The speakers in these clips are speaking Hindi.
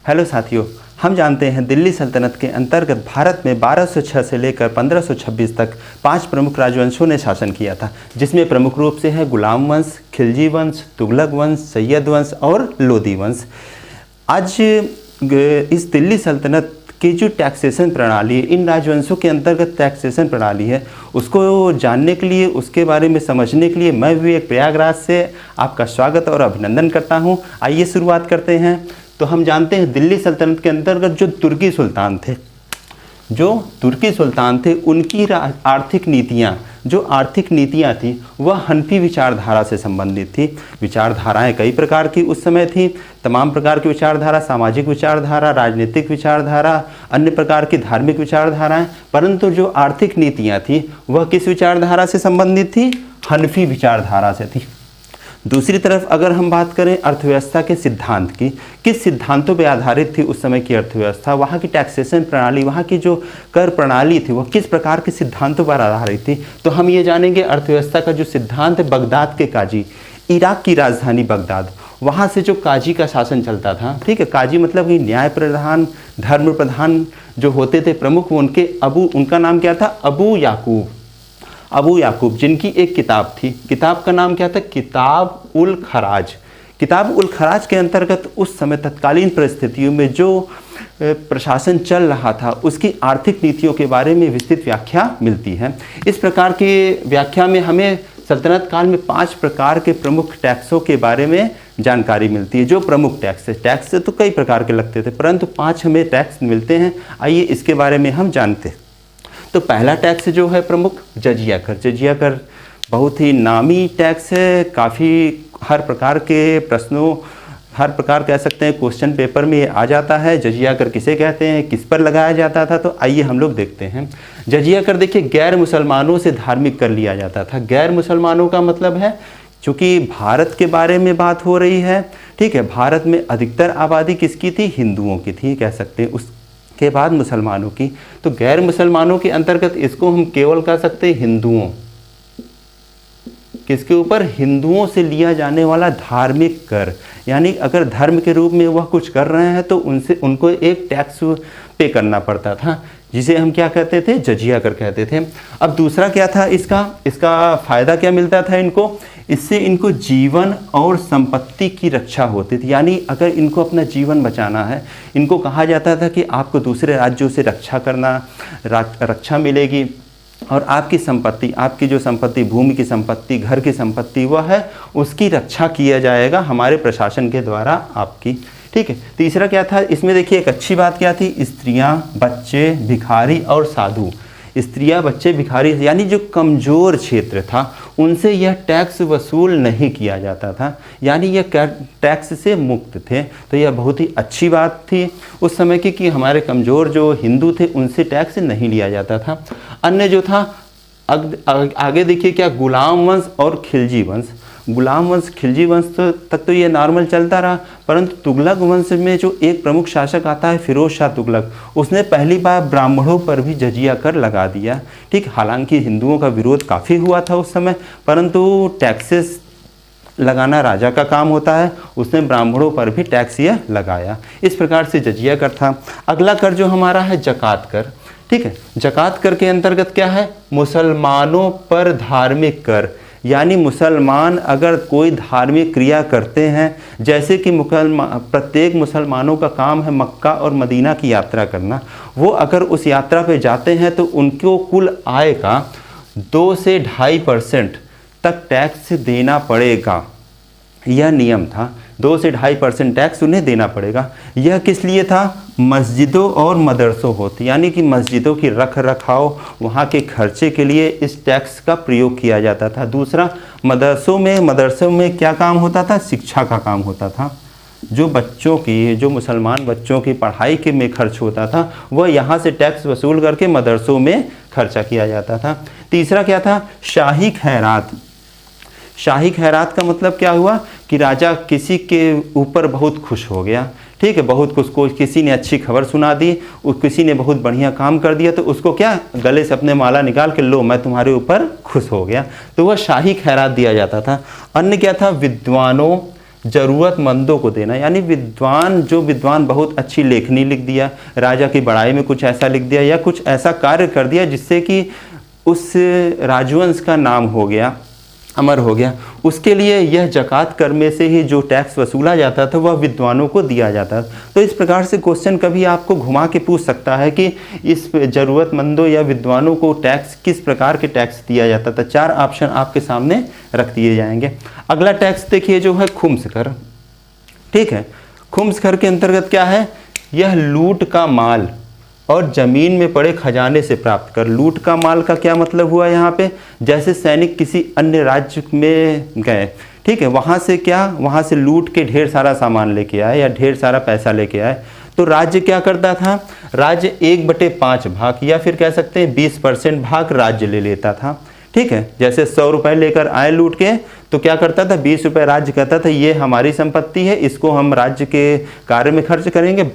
हेलो साथियों, हम जानते हैं दिल्ली सल्तनत के अंतर्गत भारत में 1206 से लेकर 1526 तक 5 प्रमुख राजवंशों ने शासन किया था, जिसमें प्रमुख रूप से है गुलाम वंश, खिलजी वंश, तुगलक वंश, सैयद वंश और लोदी वंश। आज इस दिल्ली सल्तनत की जो टैक्सेशन प्रणाली है, इन राजवंशों के अंतर्गत टैक्सेशन प्रणाली है, उसको जानने के लिए, उसके बारे में समझने के लिए मैं विवेक प्रयागराज से आपका स्वागत और अभिनंदन करता हूं। आइए शुरुआत करते हैं। तो हम जानते हैं दिल्ली सल्तनत के अंतर्गत जो तुर्की सुल्तान थे उनकी आर्थिक नीतियाँ थी वह हनफी विचारधारा से संबंधित थी। विचारधाराएं कई प्रकार की उस समय थी, तमाम प्रकार की विचारधारा, सामाजिक विचारधारा, राजनीतिक विचारधारा, अन्य प्रकार की धार्मिक विचारधाराएं, परंतु जो आर्थिक नीतियाँ थी वह किस विचारधारा से संबंधित थी? हनफी विचारधारा से थी। दूसरी तरफ अगर हम बात करें अर्थव्यवस्था के सिद्धांत की, किस सिद्धांतों पर आधारित थी उस समय की अर्थव्यवस्था, वहाँ की टैक्सेशन प्रणाली, वहाँ की जो कर प्रणाली थी वह किस प्रकार के सिद्धांतों पर आधारित थी, तो हम ये जानेंगे। अर्थव्यवस्था का जो सिद्धांत है, बगदाद के काजी, इराक की राजधानी बगदाद, वहाँ से जो काजी का शासन चलता था, ठीक है, काजी मतलब कि न्याय प्रधान, धर्म प्रधान जो होते थे प्रमुख, उनका नाम क्या था? अबू याकूब, जिनकी एक किताब थी, किताब का नाम क्या था? किताब उल खराज। किताब उल खराज के अंतर्गत उस समय तत्कालीन परिस्थितियों में जो प्रशासन चल रहा था उसकी आर्थिक नीतियों के बारे में विस्तृत व्याख्या मिलती है। इस प्रकार की व्याख्या में हमें सल्तनत काल में 5 प्रकार के प्रमुख टैक्सों के बारे में जानकारी मिलती है। जो प्रमुख टैक्स तो कई प्रकार के लगते थे, परंतु 5 हमें टैक्स मिलते हैं। आइए इसके बारे में हम जानते हैं। तो पहला टैक्स जो है प्रमुख, जजिया कर। जजिया कर बहुत ही नामी टैक्स है, काफ़ी हर प्रकार कह सकते हैं क्वेश्चन पेपर में आ जाता है। जजिया कर किसे कहते हैं, किस पर लगाया जाता था, तो आइए हम लोग देखते हैं। जजिया कर देखिए, गैर मुसलमानों से धार्मिक कर लिया जाता था। गैर मुसलमानों का मतलब है, चूँकि भारत के बारे में बात हो रही है, ठीक है, भारत में अधिकतर आबादी किसकी थी? हिंदुओं की थी, कह सकते हैं। उसके बाद मुसलमानों की, तो गैर मुसलमानों के अंतर्गत इसको हम केवल कह सकते हैं हिंदुओं। किसके ऊपर? हिंदुओं से लिया जाने वाला धार्मिक कर, यानी अगर धर्म के रूप में वह कुछ कर रहे हैं तो उनको एक टैक्स पे करना पड़ता था, जिसे हम क्या कहते थे? जजिया कर कहते थे। अब दूसरा क्या था इसका फ़ायदा क्या मिलता था इनको? इससे इनको जीवन और संपत्ति की रक्षा होती थी। यानी अगर इनको अपना जीवन बचाना है, इनको कहा जाता था कि आपको दूसरे राज्यों से रक्षा मिलेगी, और आपकी जो संपत्ति, भूमि की संपत्ति, घर की संपत्ति वह है, उसकी रक्षा किया जाएगा हमारे प्रशासन के द्वारा आपकी, ठीक है। तीसरा क्या था इसमें? देखिए एक अच्छी बात क्या थी? स्त्रियां, बच्चे, भिखारी और साधु। स्त्रियां, बच्चे, भिखारी यानी जो कमज़ोर क्षेत्र था उनसे यह टैक्स वसूल नहीं किया जाता था, यानी यह टैक्स से मुक्त थे। तो यह बहुत ही अच्छी बात थी उस समय की कि हमारे कमज़ोर जो हिंदू थे उनसे टैक्स नहीं लिया जाता था। अन्य जो था आगे देखिए क्या, गुलाम वंश और खिलजी वंश। गुलाम वंश, खिलजी वंश तक तो ये नॉर्मल चलता रहा, परंतु तुगलक वंश में जो एक प्रमुख शासक आता है फिरोज शाह तुगलक, उसने पहली बार ब्राह्मणों पर भी जजिया कर लगा दिया, ठीक। हालांकि हिंदुओं का विरोध काफ़ी हुआ था उस समय, परंतु टैक्सेस लगाना राजा का काम होता है, उसने ब्राह्मणों पर भी टैक्स यह लगाया। इस प्रकार से जजिया कर था। अगला कर जो हमारा है जकात कर, ठीक है। जकात कर के अंतर्गत क्या है? मुसलमानों पर धार्मिक कर, यानी मुसलमान अगर कोई धार्मिक क्रिया करते हैं, जैसे कि प्रत्येक मुसलमानों का काम है मक्का और मदीना की यात्रा करना, वो अगर उस यात्रा पे जाते हैं तो उनको कुल आय का 2 से 2.5% तक टैक्स देना पड़ेगा। यह नियम था, 2 से 2.5% टैक्स उन्हें देना पड़ेगा। यह किस लिए था? मस्जिदों और मदरसों होती, यानी कि मस्जिदों की रख रखाव, वहाँ के खर्चे के लिए इस टैक्स का प्रयोग किया जाता था। दूसरा, मदरसों में क्या काम होता था? शिक्षा का काम होता था। जो मुसलमान बच्चों की पढ़ाई के में खर्च होता था वह यहाँ से टैक्स वसूल करके मदरसों में खर्चा किया जाता था। तीसरा क्या था? शाही खैरात। शाही खैरात का मतलब क्या हुआ कि राजा किसी के ऊपर बहुत खुश हो गया, ठीक है, बहुत कुछ, किसी ने अच्छी खबर सुना दी, किसी ने बहुत बढ़िया काम कर दिया, तो उसको क्या, गले से अपने माला निकाल के, लो मैं तुम्हारे ऊपर खुश हो गया, तो वह शाही खैरात दिया जाता था। अन्य क्या था? विद्वानों, ज़रूरतमंदों को देना, यानी जो विद्वान बहुत अच्छी लेखनी लिख दिया, राजा की बड़ाई में कुछ ऐसा लिख दिया या कुछ ऐसा कार्य कर दिया जिससे कि उस राजवंश का नाम हो गया, अमर हो गया, उसके लिए यह ज़कात कर में से ही जो टैक्स वसूला जाता था वह विद्वानों को दिया जाता था। तो इस प्रकार से क्वेश्चन कभी आपको घुमा के पूछ सकता है कि इस ज़रूरतमंदों या विद्वानों को टैक्स किस प्रकार के टैक्स दिया जाता था। 4 ऑप्शन आपके सामने रख दिए जाएंगे। अगला टैक्स देखिए जो है खुम्स कर। ठीक है, खुम्स कर के अंतर्गत क्या है, यह लूट का माल और ज़मीन में पड़े खजाने से प्राप्त कर। लूट का माल का क्या मतलब हुआ यहाँ पे, जैसे सैनिक किसी अन्य राज्य में गए, ठीक है, वहाँ से लूट के ढेर सारा सामान लेके आए या ढेर सारा पैसा लेके आए, तो राज्य क्या करता था, राज्य 1/5 भाग या फिर कह सकते हैं 20% भाग राज्य ले लेता था। ठीक है, जैसे 100 रुपये लेकर आए लूट के, तो क्या करता था, 20 रुपये राज्य कहता था ये हमारी संपत्ति है, इसको हम राज्य के कार्य में खर्च करेंगे,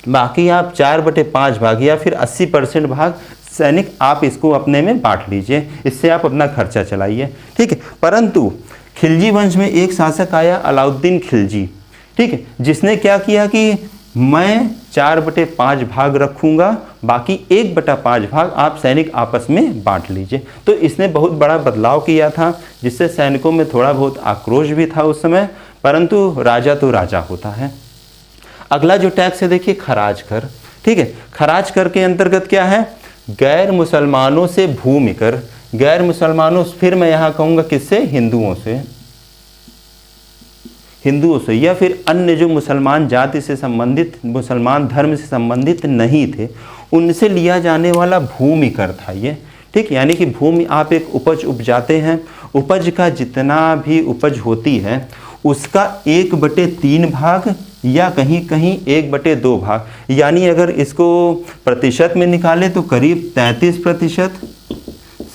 बाकी आप 4/5 भाग या फिर 80% भाग सैनिक आप इसको अपने में बांट लीजिए, इससे आप अपना खर्चा चलाइए। ठीक है, परंतु खिलजी वंश में एक शासक आया अलाउद्दीन खिलजी, ठीक है, जिसने क्या किया कि मैं 4/5 भाग रखूंगा, बाकी 1/5 भाग आप सैनिक आपस में बांट लीजिए। तो इसने बहुत बड़ा बदलाव किया था, जिससे सैनिकों में थोड़ा बहुत आक्रोश भी था उस समय, परंतु राजा तो राजा होता है। अगला जो टैक्स है देखिए खराज कर। ठीक है, खराज कर के अंतर्गत क्या है, गैर मुसलमानों से भूमि कर। गैर मुसलमानों, फिर मैं यहाँ कहूँगा किससे, हिंदुओं से या फिर अन्य जो मुसलमान जाति से संबंधित, मुसलमान धर्म से संबंधित नहीं थे, उनसे लिया जाने वाला भूमि कर था ये। ठीक, यानी कि भूमि, आप एक उपज उपजाते हैं, उपज का जितना भी उपज होती है उसका 1/3 भाग या कहीं कहीं 1/2 भाग, यानी अगर इसको प्रतिशत में निकाले तो करीब 33%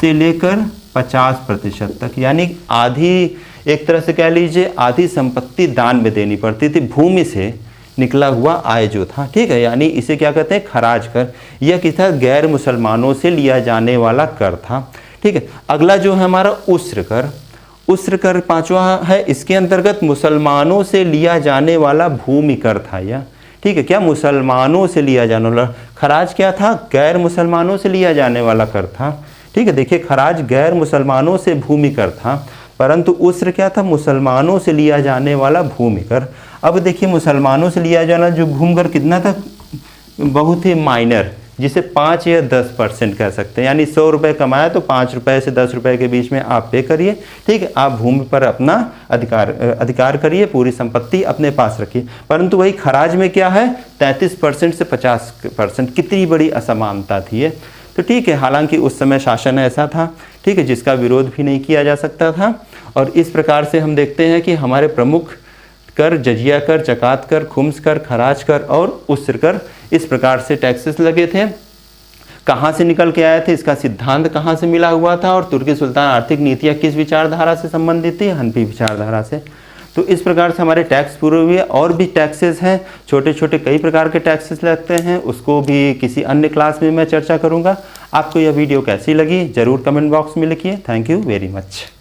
से लेकर 50% तक, यानी आधी, एक तरह से कह लीजिए आधी संपत्ति दान में देनी पड़ती थी, भूमि से निकला हुआ आय जो था। ठीक है, यानी इसे क्या कहते हैं, खराज कर। यह किस था, गैर मुसलमानों से लिया जाने वाला कर था। ठीक है, अगला जो है हमारा उस्र कर। उस्र कर 5वां है, इसके अंतर्गत मुसलमानों से लिया जाने वाला भूमि कर था यह। ठीक है, क्या मुसलमानों से लिया जाने वाला, खराज क्या था, गैर मुसलमानों से लिया जाने वाला कर था। ठीक है, देखिए खराज गैर मुसलमानों से भूमि कर था, परंतु उस्र क्या था, मुसलमानों से लिया जाने वाला भूमि कर। अब देखिए मुसलमानों से लिया जाना जो भूमि कर कितना था, बहुत ही माइनर, जिसे 5 या 10% कह सकते हैं, यानी 100 रुपये कमाया तो 5 रुपये से 10 रुपये के बीच में आप पे करिए। ठीक है, आप भूमि पर अपना अधिकार करिए, पूरी संपत्ति अपने पास रखिए। परंतु वही खराज में क्या है, 33% से 50%, कितनी बड़ी असमानता थी ये। तो ठीक है, हालांकि उस समय शासन ऐसा था, ठीक है, जिसका विरोध भी नहीं किया जा सकता था। और इस प्रकार से हम देखते हैं कि हमारे प्रमुख कर जजिया कर, जकात कर, खुम्स कर, खराज कर और उस्र कर, इस प्रकार से टैक्सेस लगे थे। कहाँ से निकल के आए थे, इसका सिद्धांत कहाँ से मिला हुआ था, और तुर्की सुल्तान आर्थिक नीतियाँ किस विचारधारा से संबंधित थी, हनफी विचारधारा से। तो इस प्रकार से हमारे टैक्स पूरे हुए। और भी टैक्सेस हैं, छोटे छोटे कई प्रकार के टैक्सेस लगते हैं, उसको भी किसी अन्य क्लास में मैं चर्चा करूँगा। आपको यह वीडियो कैसी लगी ज़रूर कमेंट बॉक्स में लिखिए। Thank you very much.